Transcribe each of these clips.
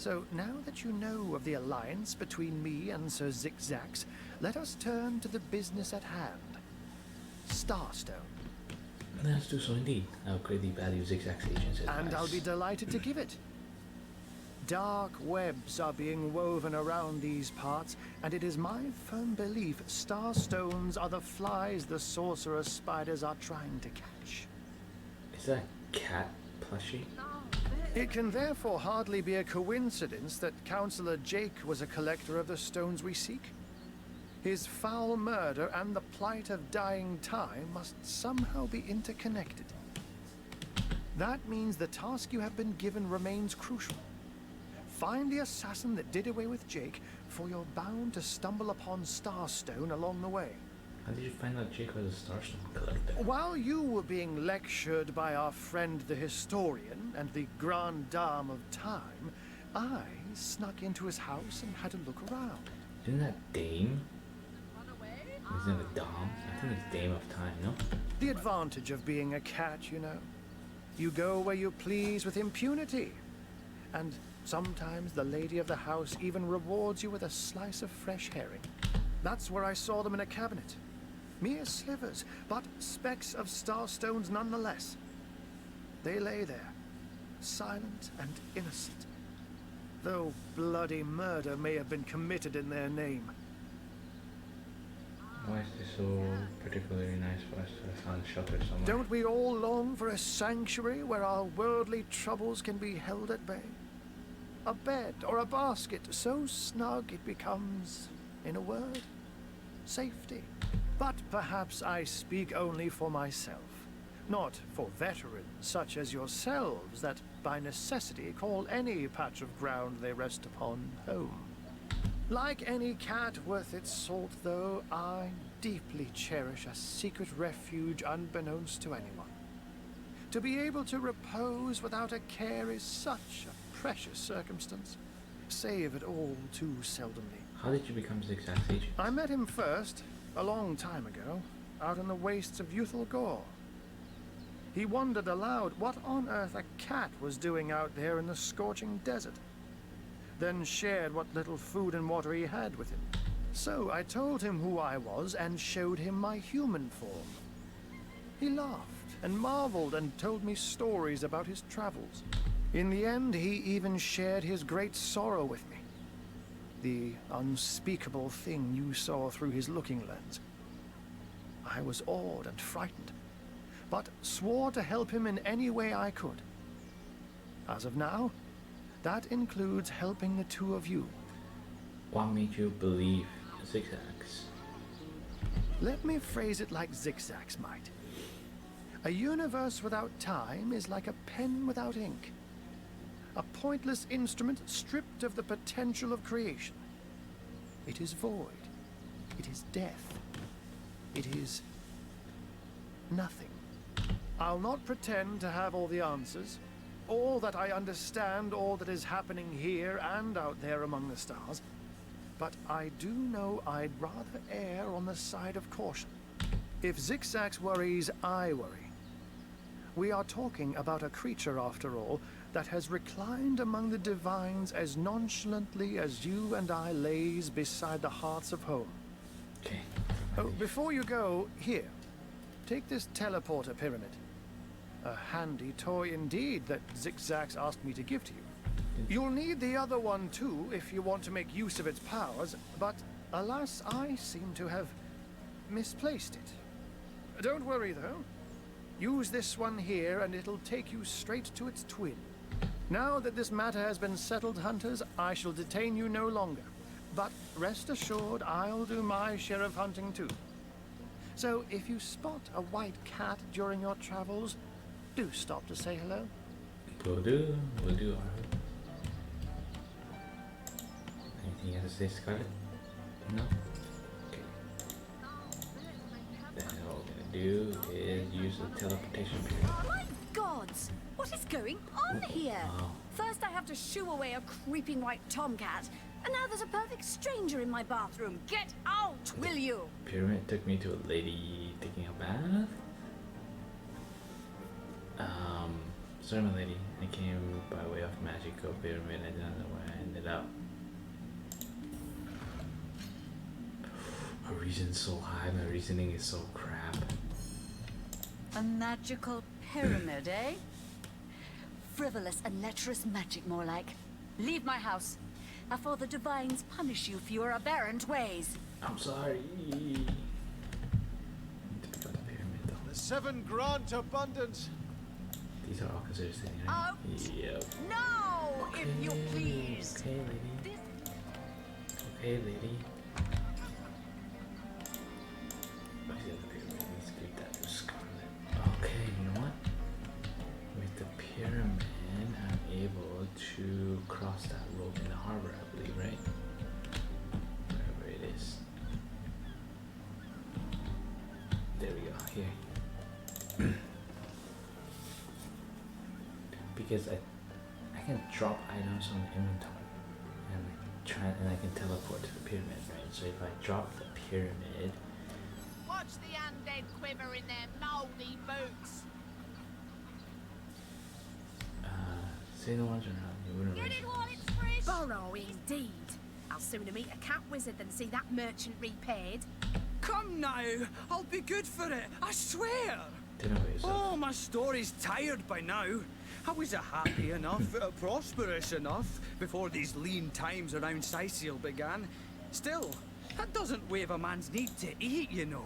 So now that you know of the alliance between me and Sir Zigzags, let us turn to the business at hand. Starstone. Let's do so indeed. I'll greatly value Zigzag's agent's advice. And I'll be delighted to give it. Dark webs are being woven around these parts, and it is my firm belief starstones are the flies the sorcerer spiders are trying to catch. Is that a cat plushie? It can therefore hardly be a coincidence that Councillor Jake was a collector of the stones we seek. His foul murder and the plight of dying time must somehow be interconnected. That means the task you have been given remains crucial. Find the assassin that did away with Jake, for you're bound to stumble upon Starstone along the way. How did you find out Jake was a Starstone collector? While you were being lectured by our friend the historian and the grande dame of time, I snuck into his house and had a look around. Isn't that Dame? Isn't it Dom? I think it's Dame of Time, no? The advantage of being a cat, you know. You go where you please with impunity. And sometimes the lady of the house even rewards you with a slice of fresh herring. That's where I saw them in a cabinet. Mere slivers, but specks of starstones nonetheless. They lay there, silent and innocent, though bloody murder may have been committed in their name. Why is this so particularly nice for us to have found shelter somewhere? Don't we all long for a sanctuary where our worldly troubles can be held at bay? A bed or a basket so snug it becomes, in a word, safety. But perhaps I speak only for myself, not for veterans such as yourselves that by necessity call any patch of ground they rest upon home. Like any cat worth its salt, though, I deeply cherish a secret refuge unbeknownst to anyone. To be able to repose without a care is such a precious circumstance, saved all too seldomly. How did you become Zigzag's agent? I met him first, a long time ago, out in the wastes of Youthful Gore. He wondered aloud what on earth a cat was doing out there in the scorching desert, then shared what little food and water he had with him. So I told him who I was and showed him my human form. He laughed and marveled and told me stories about his travels. In the end, he even shared his great sorrow with me. The unspeakable thing you saw through his looking lens. I was awed and frightened, but swore to help him in any way I could. As of now, that includes helping the two of you. What made you believe Zigzags? Let me phrase it like Zigzags might. A universe without time is like a pen without ink. A pointless instrument stripped of the potential of creation. It is void. It is death. It is nothing. I'll not pretend to have all the answers, all that I understand, all that is happening here and out there among the stars. But I do know I'd rather err on the side of caution. If Zigzags worries, I worry. We are talking about a creature, after all, that has reclined among the divines as nonchalantly as you and I lays beside the hearths of home. Okay. Oh, before you go, here, take this teleporter pyramid. A handy toy indeed that Zigzags asked me to give to you. You'll need the other one too if you want to make use of its powers, but alas, I seem to have misplaced it. Don't worry though. Use this one here and it'll take you straight to its twin. Now that this matter has been settled, hunters, I shall detain you no longer. But rest assured, I'll do my share of hunting too. So if you spot a white cat during your travels, do stop to say hello. Will do. Anything else to say, Scarlet? No? Okay. Then all we're gonna do is use the teleportation period. My gods! What is going on here? Wow. First I have to shoo away a creeping white tomcat, and now there's a perfect stranger in my bathroom. Get out, will you? Pyramid took me to a lady taking a bath. Sorry, my lady. I came by way of magical pyramid. I don't know why. out. My reason's so high, my reasoning is so crap. A magical pyramid, eh? Frivolous and lecherous magic, more like. Leave my house, before the divines punish you for your aberrant ways. I'm sorry. I need to pick up the pyramid though. The seven grant abundance. These are all considered sitting, right? Out. Yep. No, if you please. Okay, lady. Okay, lady. Where's the other pyramid? Let's give that to Scarlet. Okay, you know what? With the pyramid, I'm able to cross that road in the harbor, I believe, right? Wherever it is. There we go, here. Because I can drop items on the inventory and I can teleport to the pyramid, right? So if I drop the pyramid, Watch the undead quiver in their mouldy boots. say no one's around, you wouldn't Get risk it while it's fresh. Borrow indeed. I'll sooner meet a cat wizard than see that merchant repaid. Come now, I'll be good for it, I swear. Dinner by yourself. Oh, my story's tired by now. I was happy enough, prosperous enough, before these lean times around Cyseal began. Still, that doesn't waive a man's need to eat, you know.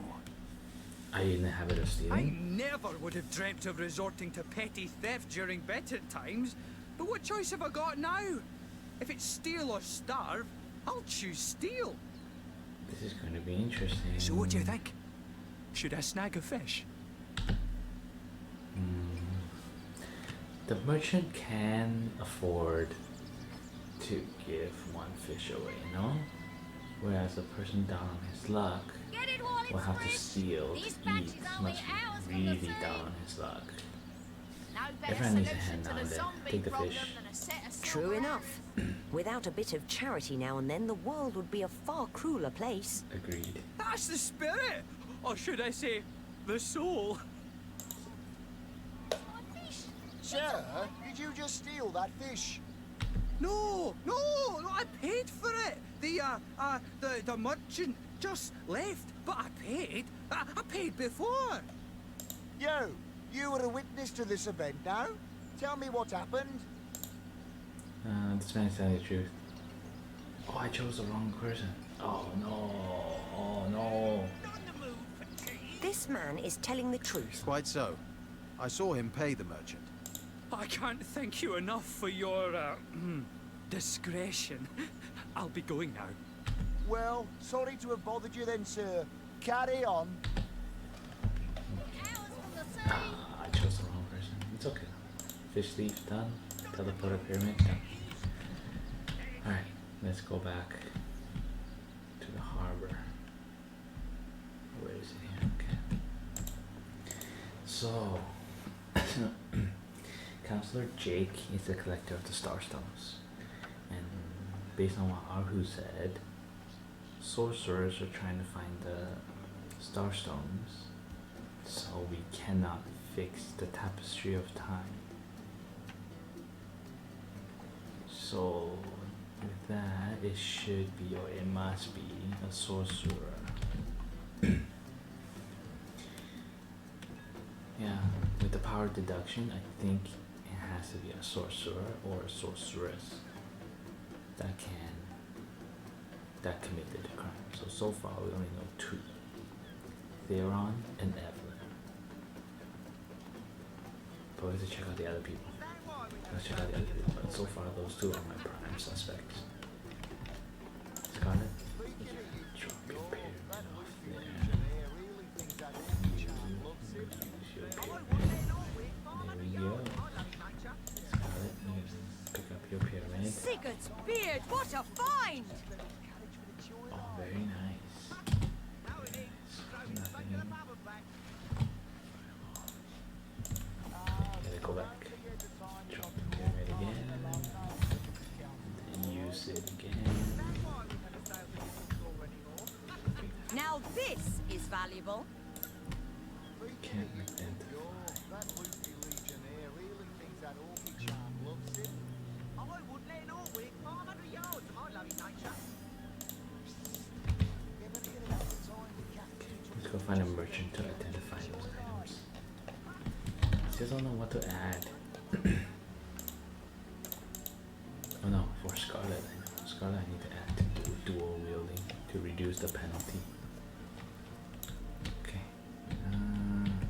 Are you in the habit of I stealing? never would have dreamt of resorting to petty theft during better times. But what choice have I got now? If it's steal or starve, I'll choose steal. This is going to be interesting. So what do you think? Should I snag a fish? The merchant can afford to give one fish away, no? Whereas the person down on his luck Get it while it's will have to fresh. steal These to batches eat, only must hours be from the really sea. down on his luck. No better Everyone needs a solution hand to now the and then. zombie Take the problem fish. than a set of True silver enough. Without a bit of charity now and then, the world would be a far crueler place. Agreed. That's the spirit! Or should I say, the soul? Sir, did you just steal that fish? No, I paid for it. The merchant just left, but I paid. I paid before. You were a witness to this event now? Tell me what happened. This man is telling the truth. Oh, I chose the wrong person. Oh no. Oh no. This man is telling the truth. Quite so. I saw him pay the merchant. I can't thank you enough for your discretion. I'll be going now. Well, sorry to have bothered you then, sir. Carry on. hours from the sea. Ah, I chose the wrong person. It's okay. Fish thief done. Teleporter pyramid done. Alright, let's go back to the harbor. Where is it here? Okay. So, Counselor Jake is the collector of the Starstones. And based on what Arhu said, sorcerers are trying to find the Starstones, so we cannot fix the tapestry of time. So with that, it should be, or it must be, a sorcerer. Yeah, with the power of deduction, I think it has to be a sorcerer or a sorceress that committed the crime. So far we only know two, Theron and Evelyn. But we have to check out the other people. Let's check out the other people. But so far those two are my prime suspects. Scarlet, drop your pyramid off there. There we go. Scarlet, you pick up your pyramid. Sigurd's beard, what a find! Oh, very nice. Nothing in. Gotta go back. Drop the pyramid again. Then use it again. Now this is valuable. Can't identify. I wouldn't let an Orwick 500 yards find a merchant to identify those items. I just don't know what to add. Oh no, for Scarlet I know. Scarlet I need to add to dual wielding to reduce the penalty. Okay.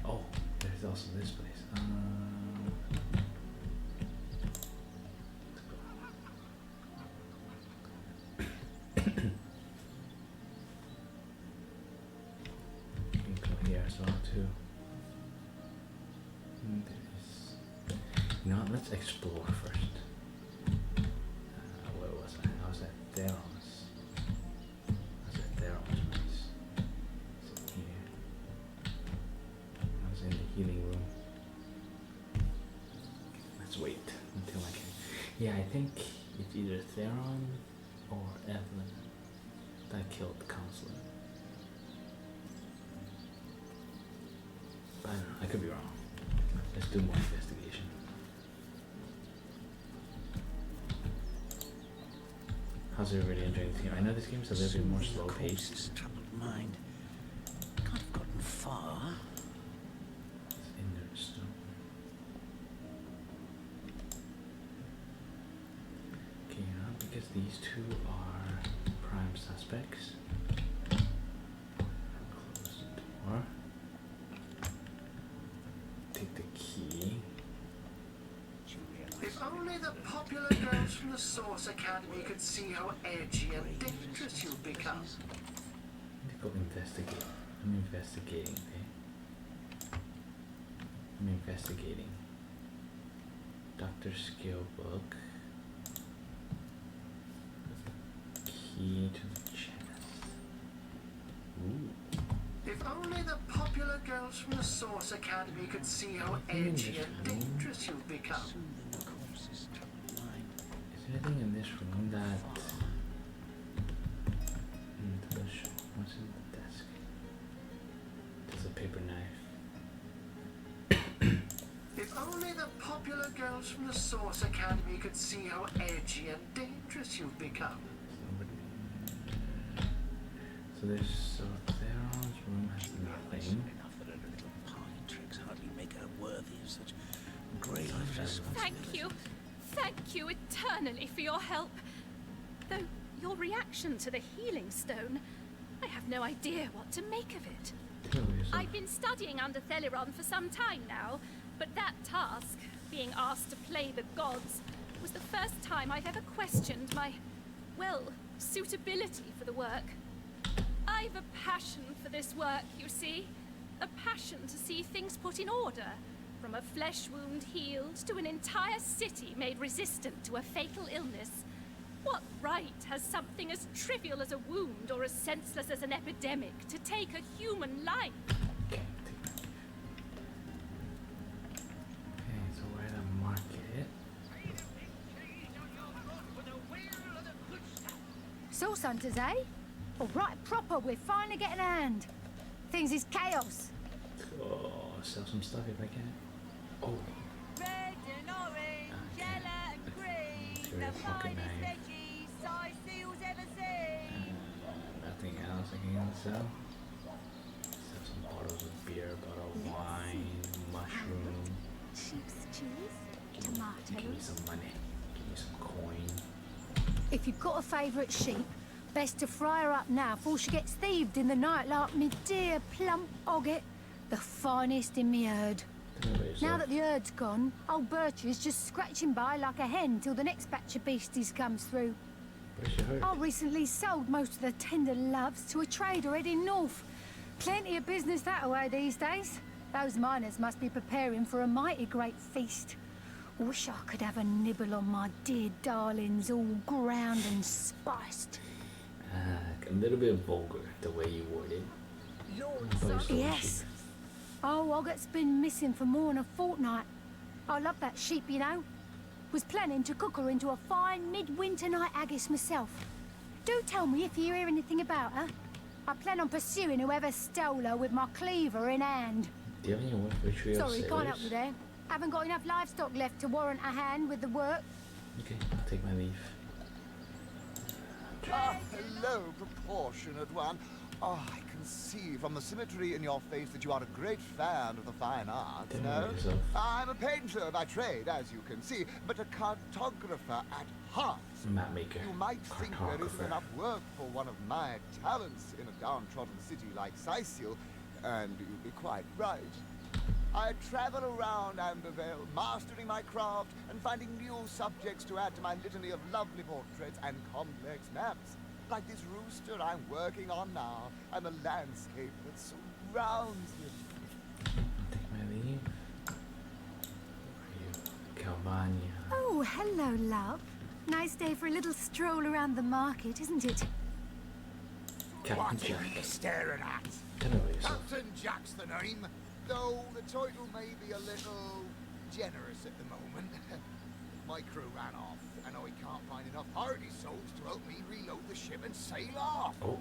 Oh, there's also this place. You can go here as well too. You know what, let's explore first. Where was I? I was at Theros. Place. Is it here? I was in the healing room. Let's wait until I can. Yeah, I think it's either Theron or Evelyn that killed the counselor. But I don't know, I could be wrong. Let's do more investigation. How's everybody enjoying this game? I know this game's a little bit more slow paced. Troubled mind. Can't have gotten far. It's interesting. Okay, because these two are prime suspects. Close the door. Take the key. If only the popular girls from the Source Academy could see how edgy and dangerous you've become. I need to go investigate. I'm investigating, okay? I'm investigating. Dr. Skill book. Key to the chest. Ooh. If only the popular girls from the Source Academy could see how edgy and dangerous you've become. Is there anything in this room that... What's in the desk? There's a paper knife. If only the popular girls from the Source Academy could see how edgy and dangerous you've become. So there's... So Theron's room has nothing. Enough that her little party tricks hardly make her worthy of such grave Thank you. Thank you eternally for your help. Though your reaction to the healing stone, I have no idea what to make of it. I've been studying under Theliron for some time now, but that task, being asked to play the gods, was the first time I've ever questioned my, well, suitability for the work. I've a passion for this work, you see. A passion to see things put in order. From a flesh wound healed to an entire city made resistant to a fatal illness. What right has something as trivial as a wound or as senseless as an epidemic to take a human life? Okay, so where to mark it? Source hunters, eh? All right, proper, we're finally getting a hand. Things is chaos. Oh, sell some stuff if I can. Oh. Red and orange, yellow and green, Sure, the fucking finest knife. veggies Cyseal's ever seen. Nothing else I can sell. Sell some bottles of beer, bottle of wine, mushroom. Sheep's cheese, Give me tomatoes. some money. Give me some coin. If you've got a favourite sheep, best to fry her up now before she gets thieved in the night like me dear plump Ogget, the finest in me herd. Now that the herd's gone, old Bertie's just scratching by like a hen till the next batch of beasties comes through. Where's your herd? I recently sold most of the tender loves to a trader heading north. Plenty of business that way these days. Those miners must be preparing for a mighty great feast. Wish I could have a nibble on my dear darlings, all ground and spiced. A little bit vulgar, the way you word it. Yes. Oh, Ogget's been missing for more than a fortnight. I love that sheep, you know. Was planning to cook her into a fine midwinter night haggis myself. Do tell me if you hear anything about her. I plan on pursuing whoever stole her with my cleaver in hand. Do you have any witchery of Sorry, can't help sailors? you there. Haven't got enough livestock left to warrant a hand with the work. Okay, I'll take my leave. Ah, hello, proportionate one. Oh, I can see from the symmetry in your face that you are a great fan of the fine arts, no? Yourself. I'm a painter by trade, as you can see, but a cartographer at heart. Map maker. You might think there isn't Cartographer. enough work for one of my talents in a downtrodden city like Cyseal, and you'd be quite right. I travel around Ambervale, mastering my craft and finding new subjects to add to my litany of lovely portraits and complex maps. Like this rooster I'm working on now, and the landscape that surrounds him. Take my leave. Where are you? Calvania. Oh, hello, love. Nice day for a little stroll around the market, isn't it? Captain What Jack. are you staring at? Tell me about yourself. Captain Jack's the name, though the title may be a little generous at the moment. My crew ran off, and I can't find enough hardy souls to help me reload the ship and sail off. Oh.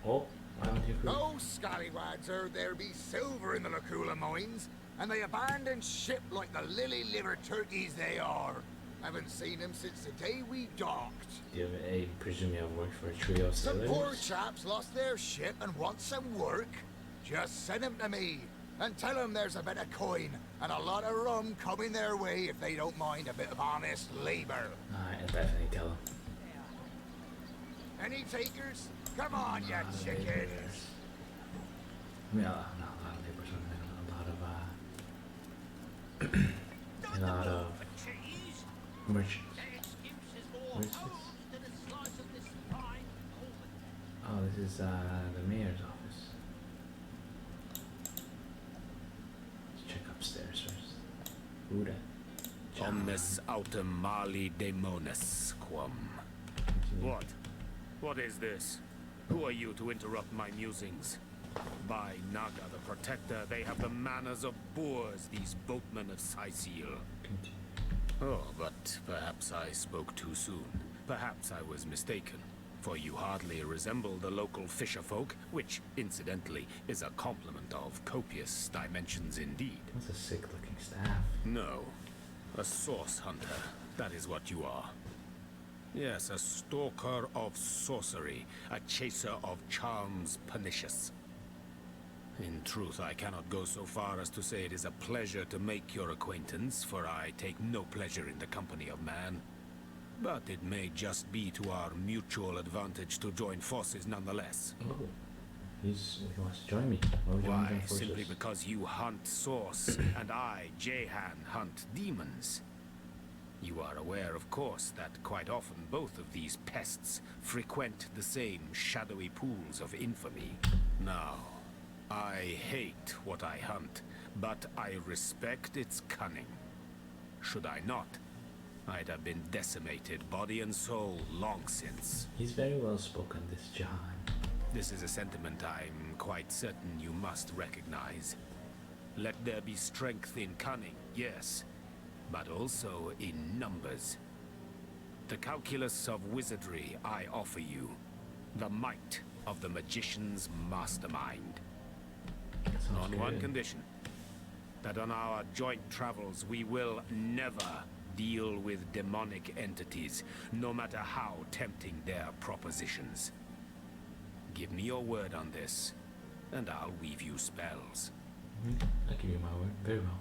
Oh. What happened to your crew? Those scallywags heard there be silver in the Lacula mines, and they abandoned ship like the lily-livered turkeys they are. Haven't seen them since the day we docked. Do you have I presume you have worked for a trio of Some sailors? poor chaps lost their ship and want some work. Just send them to me, and tell them there's a bit of coin and a lot of rum coming their way if they don't mind a bit of honest labor. I'll definitely tell him. Any takers? Come on, you chickens! Yeah, not a lot of laborers, a lot of merchants. Where's this? Oh, this is the mayor's office. Let's check upstairs first. Who that? Omnis autem mali demonis quam. Continue. What? What is this? Who are you to interrupt my musings? By Naga the Protector, they have the manners of boors, these boatmen of Cyseal. Continue. Oh, but perhaps I spoke too soon. Perhaps I was mistaken. For you hardly resemble the local fisherfolk, which, incidentally, is a compliment of copious dimensions indeed. That's a sick-looking staff. No. A source hunter. That is what you are. Yes, a stalker of sorcery. A chaser of charms pernicious. In truth, I cannot go so far as to say it is a pleasure to make your acquaintance, for I take no pleasure in the company of man. But it may just be to our mutual advantage to join forces nonetheless. Oh. He wants to join me. Why would you want to Why? join forces? Simply because you hunt source, and I, Jehan, hunt demons. You are aware, of course, that quite often both of these pests frequent the same shadowy pools of infamy. Now, I hate what I hunt, but I respect its cunning. Should I not, I'd have been decimated body and soul long since. He's very well spoken, this John. This is a sentiment I'm quite certain you must recognize. Let there be strength in cunning, yes, but also in numbers. The calculus of wizardry I offer you. The might of the magician's mastermind. Sounds On good. one condition. That on our joint travels we will never deal with demonic entities, no matter how tempting their propositions. Give me your word on this, and I'll weave you spells. I'll give you my word. Very well.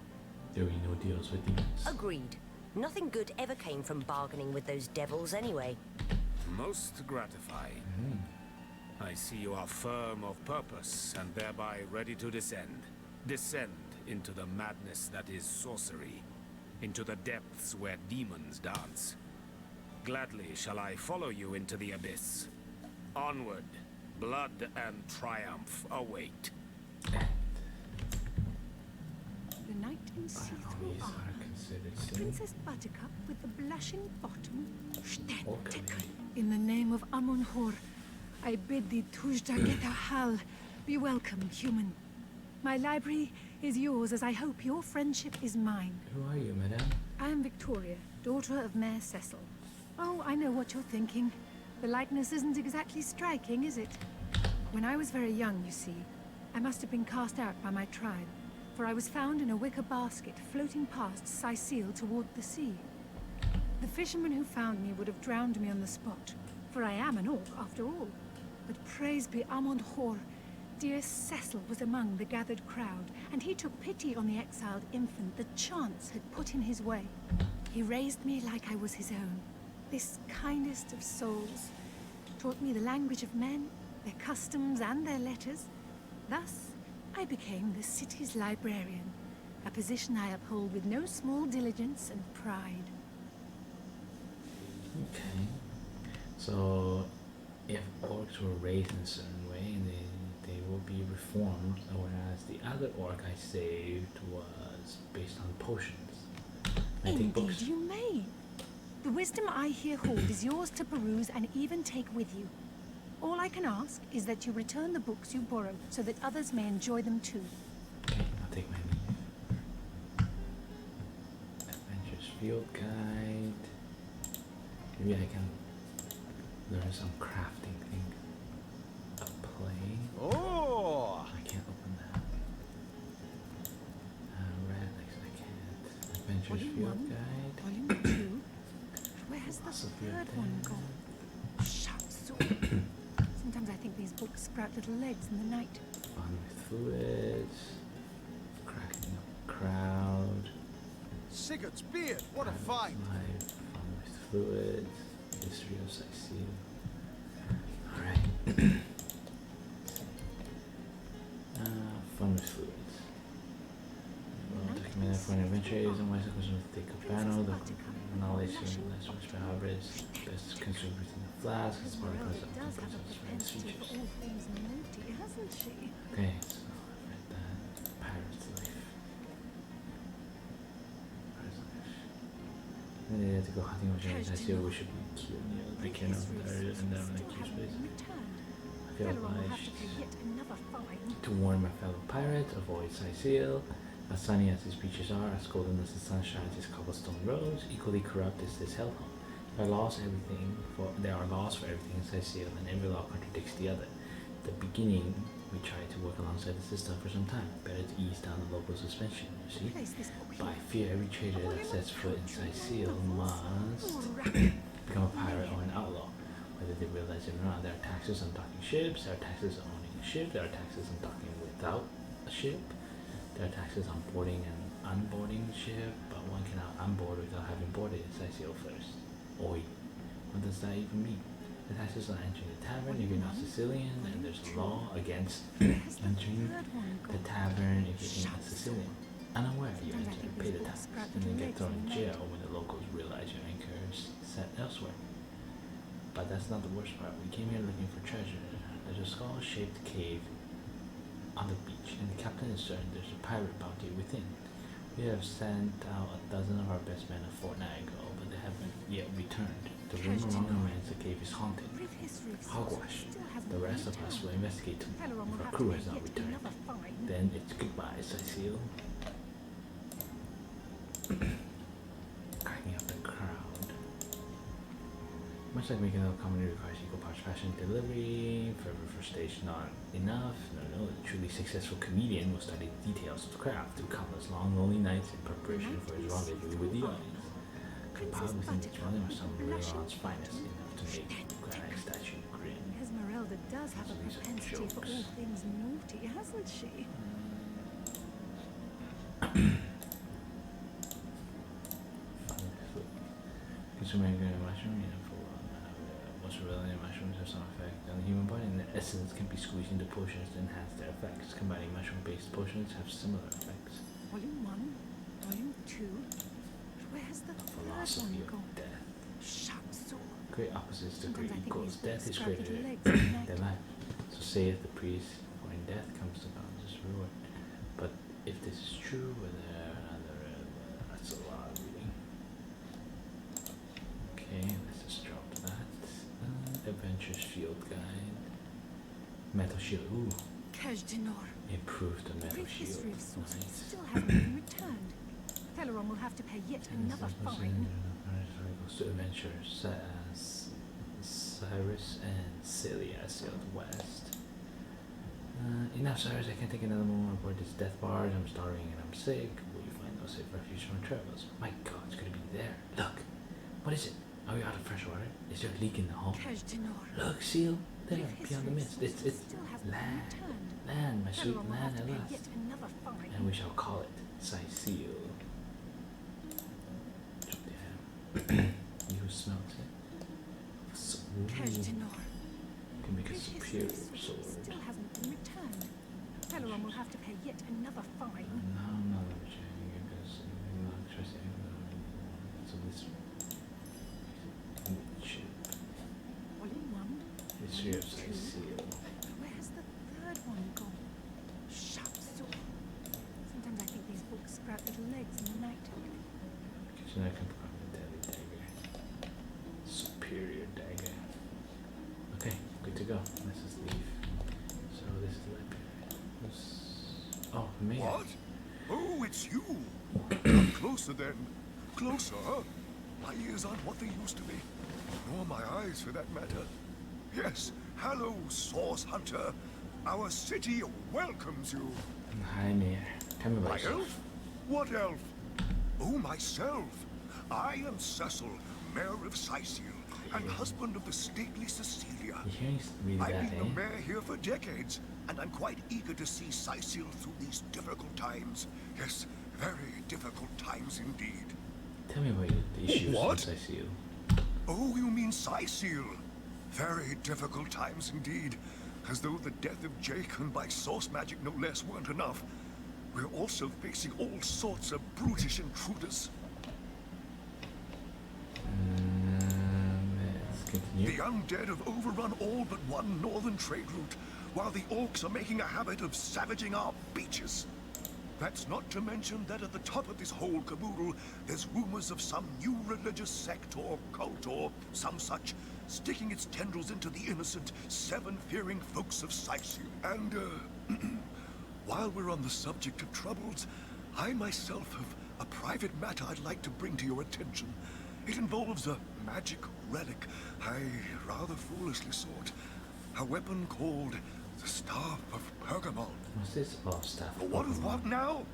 There will be no deals with demons. Agreed. Nothing good ever came from bargaining with those devils anyway. Most gratifying. I see you are firm of purpose, and thereby ready to descend. Descend into the madness that is sorcery. Into the depths where demons dance. Gladly shall I follow you into the abyss. Onward, blood and triumph await. The knight in see-through These armor. are considered sin. Princess Buttercup with the blushing bottom. Okay. In the name of Amun-Hor, I bid thee Tujda Hal. Be welcome, human. My library is yours, as I hope your friendship is mine. Who are you, madame? I am Victoria, daughter of Mayor Cecil. Oh, I know what you're thinking. The likeness isn't exactly striking, is it? When I was very young, you see, I must have been cast out by my tribe, for I was found in a wicker basket floating past Cyseal toward the sea. The fisherman who found me would have drowned me on the spot, for I am an orc after all. But praise be Amon Hor, dear Cecil was among the gathered crowd, and he took pity on the exiled infant that chance had put in his way. He raised me like I was his own. This kindest of souls taught me the language of men, their customs and their letters. Thus, I became the city's librarian, a position I uphold with no small diligence and pride. Okay. So, if orcs were raised in a certain way, they will be reformed, whereas the other orc I saved was based on potions. I think Indeed books. you may. The wisdom I here hold is yours to peruse and even take with you. All I can ask is that you return the books you borrow so that others may enjoy them too. Okay, I'll take my leave. Adventures Field Guide. Maybe I can learn some crafting thing. A play. Oh! I can't open that. Red, I can't. Adventures Volume Field 1, Guide. Volume 2. Where's the Philosophy of third one Death. gone? Shut so. Sometimes I think these books sprout little legs in the night. Fun with fluids. Cracking up crowd. Sigurd's beard, what a find! Life. Fun with fluids. History of Cyseal. Alright. Fun with fluids. Well, documented for an adventure is and why circles with thick panel, the knowledge and less which is best consumed within the flask, as part of Esmeralda the does have a components propensity features. for all things naughty, hasn't she? Okay, so I've read that. Pirate's Life. Pirate's Life. When they had to go hunting with giants, I see we should be cute, you know, be careful of the area and then like cute space. I feel obliged to warn my fellow pirates, avoid Cyseal. As sunny as these beaches are, as golden as the sun shines its cobblestone roads, equally corrupt is this hellhole. There are laws for everything in Cyseal, and every law contradicts the other. At the beginning, we tried to work alongside the system for some time, better to ease down the local suspension, you see? But I fear every trader that sets foot in Cyseal must become a pirate or an outlaw. Whether they realize it or not, there are taxes on docking ships, there are taxes on owning a ship, there are taxes on docking without a ship, there are taxes on boarding and unboarding the ship, but one cannot unboard without having boarded in Cyseal first. Oi, what does that even mean? The taxes on entering the tavern if you're not Sicilian, and there's a law against entering the tavern if you're not Sicilian. Unaware, you enter and pay the tax, and then get thrown in jail when the locals realize your anchor is set elsewhere. But that's not the worst part. We came here looking for treasure. There's a skull-shaped cave on the beach, and the captain is certain there's a pirate bounty within. We have sent out a dozen of our best men a fortnight ago, but they haven't yet returned. The rumor among our men is the cave is haunted. Hogwash. The rest of us will investigate too, if our crew has not returned. Then it's goodbye, Cyseal. Cracking up the crowd. Much like making a comedy requires equal parts passion and delivery, forever for stage not enough. No, the truly successful comedian will study the details of the craft through countless long, lonely nights in preparation for his rendezvous with the audience. Compiled within each volume are some of Leon's finest, enough to make granite statue grin. Esmeralda does have a These are propensity for all jokes. things naughty, hasn't she? Consuming a mushroom, most rebellion mushrooms have some effect on the human body, and their essence can be squeezed into potions to enhance their effects. Combining mushroom-based potions have similar effects. Volume 1, Volume 2. Where's the third Philosophy one of gone? death. Shut so. Great opposites to great Sometimes I think equals. these Death books is sprout greater little legs at night. than life. So saith the priest, for in death comes the boundless reward. But if this is true, whether another, that's a lot of reading. Okay, let's just drop that. Adventures Field Guide. Metal Shield. Ooh, Cache de Nord. improved the metal Brief shield. history of sorcery Nice. still hasn't been returned. Teleron will have to pay yet another fine. Goes to adventure Cyrus and Celia sailed west. Enough, Cyrus. I can't take another moment aboard this death barge. I'm starving and I'm sick. Will you find no safe refuge from our travels? My God, it's gonna be there. Look. What is it? Are we out of fresh water? Is there a leak in the hull? Cache de Nord. Look, Seal. there, beyond the mist. It's land. Land, my sweet land at last. And we shall call it Cyseal. You smelt it. So, can make a superior sword. Still hasn't been returned. Peleron will have to pay yet another fine. No, no, because I'm not trusting so this ship. All in one. History of Cyseal. Where's the third one gone? Shut door. Sometimes I think these books sprout little legs in the night. Kitchen I can put on the deadly dagger. Superior dagger. Okay, good to go. Let's just leave. So this is like oh, me. What? Oh, it's you. Come closer then. Closer. My ears aren't what they used to be. Nor my eyes, for that matter. Yes, hello, Source Hunter. Our city welcomes you. Hi, Mayor. Tell me about My yourself. elf? What elf? Oh, myself. I am Cyseal, Mayor of Cyseal, and husband of the stately Cecilia. You hearing really I've that, been eh? the mayor here for decades, and I'm quite eager to see Cyseal through these difficult times. Yes, very difficult times indeed. Tell me about the issues What? with Cyseal. Oh, you mean Cyseal? Very difficult times indeed. As though the death of Jake and by source magic no less weren't enough. We're also facing all sorts of brutish intruders. Let's continue. The undead have overrun all but one northern trade route, while the orcs are making a habit of savaging our beaches. That's not to mention that at the top of this whole caboodle, there's rumors of some new religious sect or cult or some such, sticking its tendrils into the innocent, seven-fearing folks of Cyseal. And, while we're on the subject of troubles, I myself have a private matter I'd like to bring to your attention. It involves a magic relic I rather foolishly sought. A weapon called the Staff of Pergamon. What's this? Oh, staff. What is what now?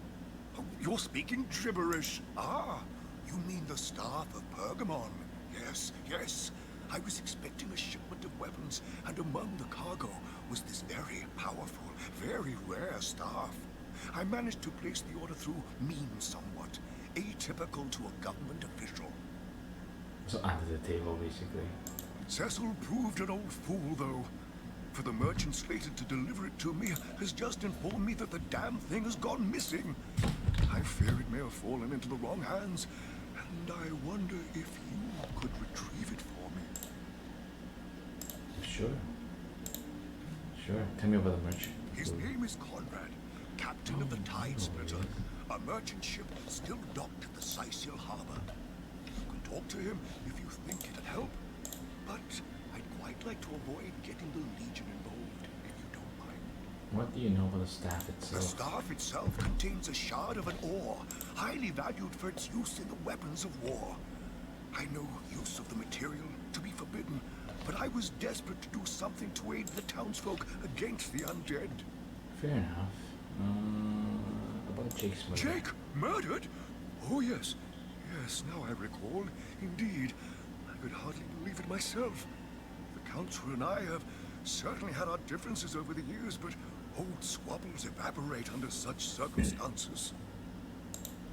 Oh, you're speaking gibberish. Ah, you mean the Staff of Pergamon. Yes, yes. I was expecting a shipment of weapons, and among the cargo was this very powerful, very rare staff. I managed to place the order through means somewhat, atypical to a government official. So under the table, basically. Cecil proved an old fool, though. For the merchant slated to deliver it to me has just informed me that the damn thing has gone missing. I fear it may have fallen into the wrong hands, and I wonder if you could retrieve it for me. Sure. Sure. Tell me about the merchant. His name is Conrad, captain of the Tide Splitter, a merchant ship still docked at the Cyseal harbor. You can talk to him if you think it'd help, but I'd quite like to avoid getting the Legion involved, if you don't mind. What do you know about the staff itself? The staff itself contains a shard of an ore, highly valued for its use in the weapons of war. I know use of the material to be forbidden, but I was desperate to do something to aid the townsfolk against the undead. Fair enough. About Jake's murder. Jake? Murdered? Oh, yes. Yes, now I recall. Indeed. I could hardly believe it myself. The Council and I have certainly had our differences over the years, but old squabbles evaporate under such circumstances.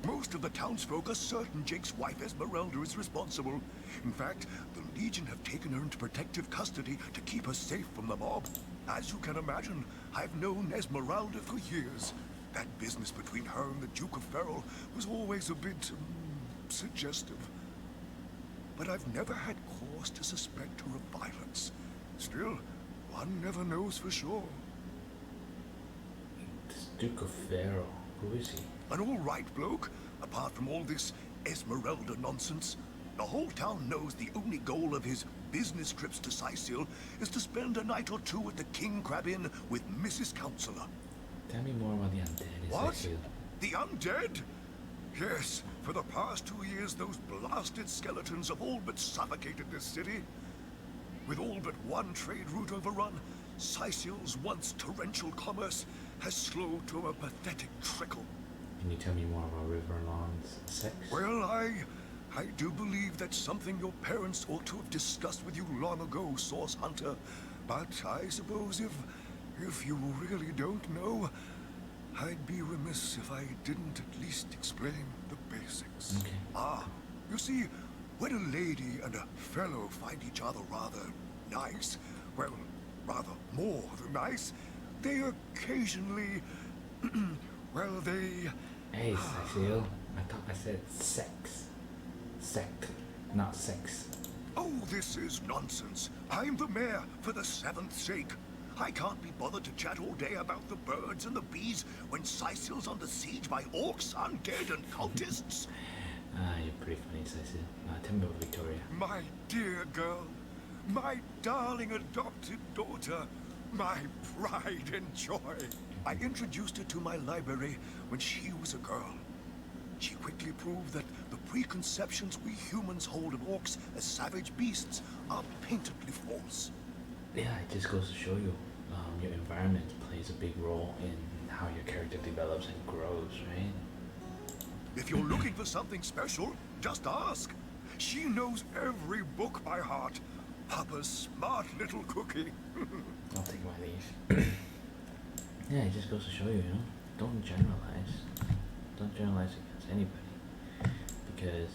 Most of the townsfolk are certain Jake's wife Esmeralda is responsible. In fact, the Legion have taken her into protective custody to keep her safe from the mob. As you can imagine, I've known Esmeralda for years. That business between her and the Duke of Ferrol was always a bit suggestive. But I've never had cause to suspect her of violence. Still, one never knows for sure. This Duke of Ferrol. Who is he? An all-right bloke, apart from all this Esmeralda nonsense. The whole town knows the only goal of his business trips to Cyseal is to spend a night or two at the King Crab Inn with Mrs. Counselor. Tell me more about the undead in What? Cyseal. The undead? Yes, for the past 2 years, those blasted skeletons have all but suffocated this city. With all but one trade route overrun, Cyseal's once torrential commerce has slowed to a pathetic trickle. Can you tell me more about Riverlawn's sex? Well, I do believe that's something your parents ought to have discussed with you long ago, Source Hunter. But I suppose if you really don't know, I'd be remiss if I didn't at least explain the basics. Okay. Ah, you see, when a lady and a fellow find each other rather nice, well, rather more than nice, they occasionally, well, they... Hey, Cyseal. I thought I said sex. Sect, not sex. Oh, this is nonsense. I'm the mayor for the 7th sake. I can't be bothered to chat all day about the birds and the bees when Cyseal's under siege by orcs, undead, and cultists. You're pretty funny, Cyseal. Tell me about Victoria. My dear girl, my darling adopted daughter, my pride and joy. I introduced her to my library when she was a girl. She quickly proved that the preconceptions we humans hold of orcs as savage beasts are patently false. Yeah, it just goes to show you, your environment plays a big role in how your character develops and grows, right? If you're looking for something special, just ask. She knows every book by heart. Papa's smart little cookie. I'll take my leave. Yeah, it just goes to show you, don't generalize. Don't generalize against anybody. Because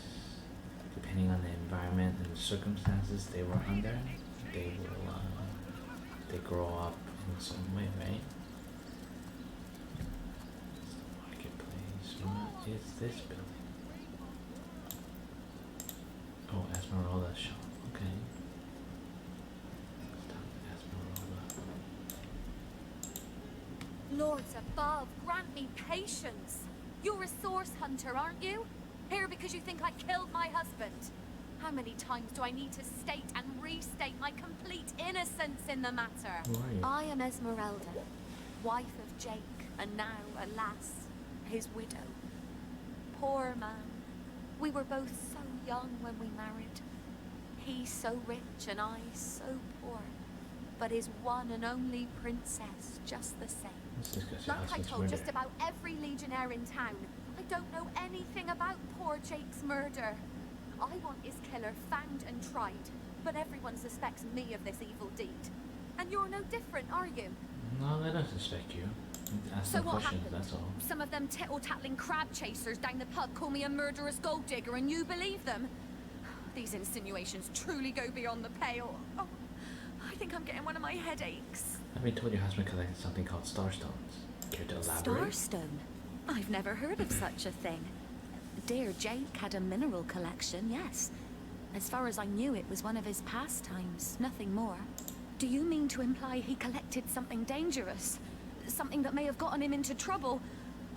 depending on the environment and the circumstances they were under, they will, they grow up in some way, right? Marketplace. What is this building? Oh, Esmeralda shop. Okay. Stop Esmeralda. Lords above, grant me patience. You're a source hunter, aren't you? Here because you think I killed my husband. How many times do I need to state and restate my complete innocence in the matter? Who are you? I am Esmeralda, wife of Jake, and now, alas, his widow. Poor man. We were both so young when we married. He so rich and I so poor. But his one and only princess just the same. Like I told just about every legionnaire in town, I don't know anything about poor Jake's murder. I want his killer found and tried, but everyone suspects me of this evil deed. And you're no different, are you? No, they don't suspect you. Ask So them what questions, happened? that's all. Some of them tittle-tattling crab chasers down the pub call me a murderous gold digger, and you believe them? These insinuations truly go beyond the pale. Oh, I think I'm getting one of my headaches. I've been told your husband collected something called starstones. Care to elaborate? Starstone? I've never heard of such a thing. Dear Jake had a mineral collection, yes. As far as I knew, it was one of his pastimes, nothing more. Do you mean to imply he collected something dangerous? Something that may have gotten him into trouble?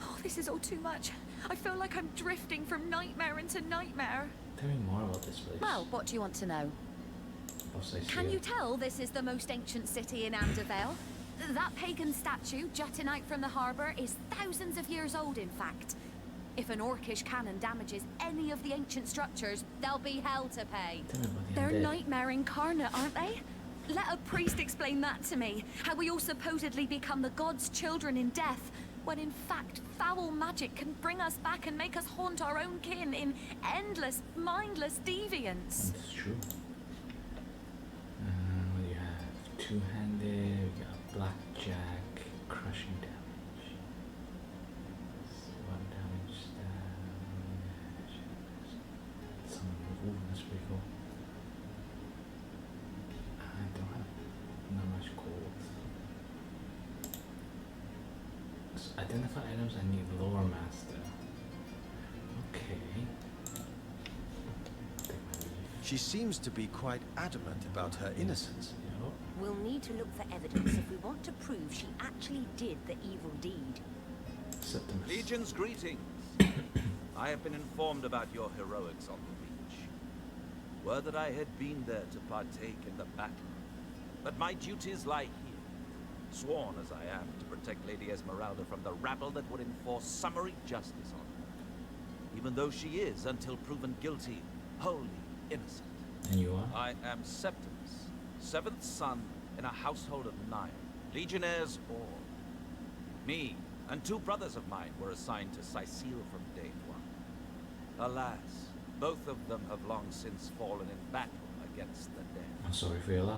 Oh, this is all too much. I feel like I'm drifting from nightmare into nightmare. Tell me more about this place. Well, what do you want to know? Can you tell this is the most ancient city in Andervale? That pagan statue jutting out from the harbour is thousands of years old, in fact. If an orcish cannon damages any of the ancient structures, there'll be hell to pay. They're nightmare incarnate, aren't they? Let a priest explain that to me. How we all supposedly become the gods' children in death, when in fact foul magic can bring us back and make us haunt our own kin in endless, mindless deviance. That's true. What do you have? Two-handed, we got blackjack, crushing damage. One damage, ooh, that's pretty cool. I don't have not much gold. So identify items I need lore master. Okay. Take my leave. She seems to be quite adamant about her innocence. We'll need to look for evidence if we want to prove she actually did the evil deed. Legion's greetings. I have been informed about your heroics on the beach. Were that I had been there to partake in the battle. But my duties lie here, sworn as I am to protect Lady Esmeralda from the rabble that would enforce summary justice on her. Even though she is, until proven guilty, wholly innocent. And you are? I am Septimus, 7th son in a household of 9, legionnaires all. Me and 2 brothers of mine were assigned to Cyseal from day 1. Alas, both of them have long since fallen in battle against the dead. I'm sorry for your loss.